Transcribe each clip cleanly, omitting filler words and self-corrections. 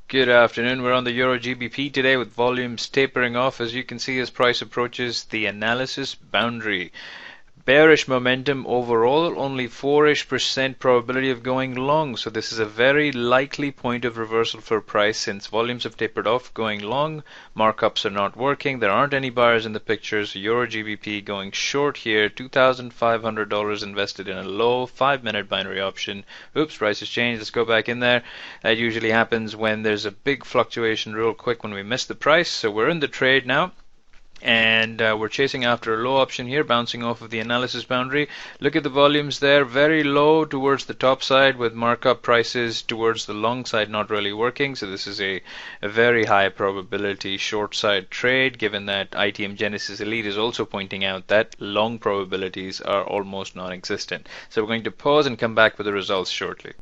Good afternoon. We're on the Euro GBP today with volumes tapering off as you can see as price approaches the analysis boundary. Bearish momentum overall, only 4-ish% probability of going long. So this is a very likely point of reversal for price since volumes have tapered off going long. Markups are not working. There aren't any buyers in the pictures. Euro GBP going short here. $2,500 invested in a low 5-minute binary option. Oops, price has changed. Let's go back in there. That usually happens when there's a big fluctuation real quick when we miss the price. So we're in the trade now. And we're chasing after a low option here, bouncing off of the analysis boundary. Look at the volumes there, very low towards the top side with markup prices towards the long side not really working. So this is a very high probability short side trade, given that ITM Genesis Elite is also pointing out that long probabilities are almost non-existent. So we're going to pause and come back with the results shortly.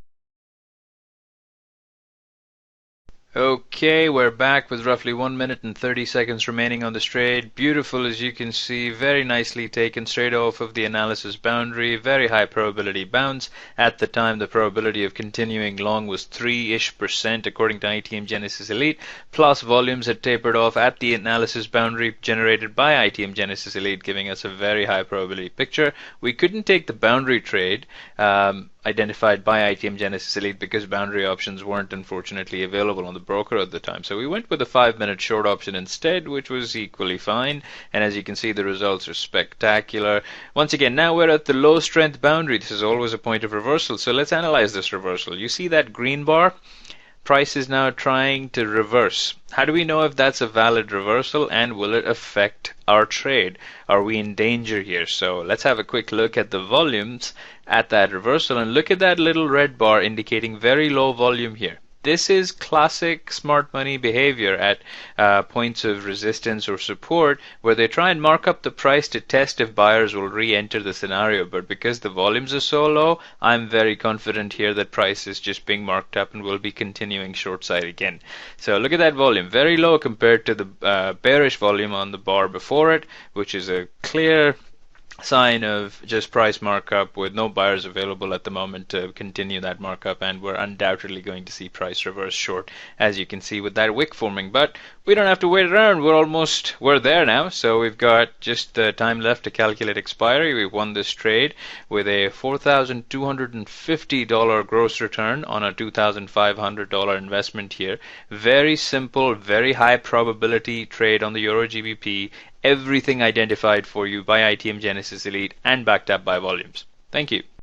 Okay, we're back with roughly 1 minute and 30 seconds remaining on this trade. Beautiful, as you can see, very nicely taken straight off of the analysis boundary. Very high probability bounce. At the time, the probability of continuing long was 3-ish% according to ITM Genesis Elite. Plus, volumes had tapered off at the analysis boundary generated by ITM Genesis Elite, giving us a very high probability picture. We couldn't take the boundary trade identified by ITM Genesis Elite because boundary options weren't unfortunately available on the broker at the time. So we went with a 5-minute short option instead, which was equally fine. And as you can see, the results are spectacular. Once again, now we're at the low strength boundary. This is always a point of reversal. So let's analyze this reversal. You see that green bar? Price is now trying to reverse. How do we know if that's a valid reversal and will it affect our trade? Are we in danger here? So let's have a quick look at the volumes at that reversal and look at that little red bar indicating very low volume here. This is classic smart money behavior at points of resistance or support where they try and mark up the price to test if buyers will re-enter the scenario. But because the volumes are so low, I'm very confident here that price is just being marked up and will be continuing short side again. So look at that volume, very low compared to the bearish volume on the bar before it, which is a clear sign of just price markup with no buyers available at the moment to continue that markup, and we're undoubtedly going to see price reverse short, as you can see with that wick forming. But we don't have to wait around. We're there now. So we've got just the time left to calculate expiry. We've won this trade with a $4,250 gross return on a $2,500 investment here. Very simple, very high probability trade on the Euro GBP. Everything identified for you by ITM Genesis Elite and backed up by volumes. Thank you.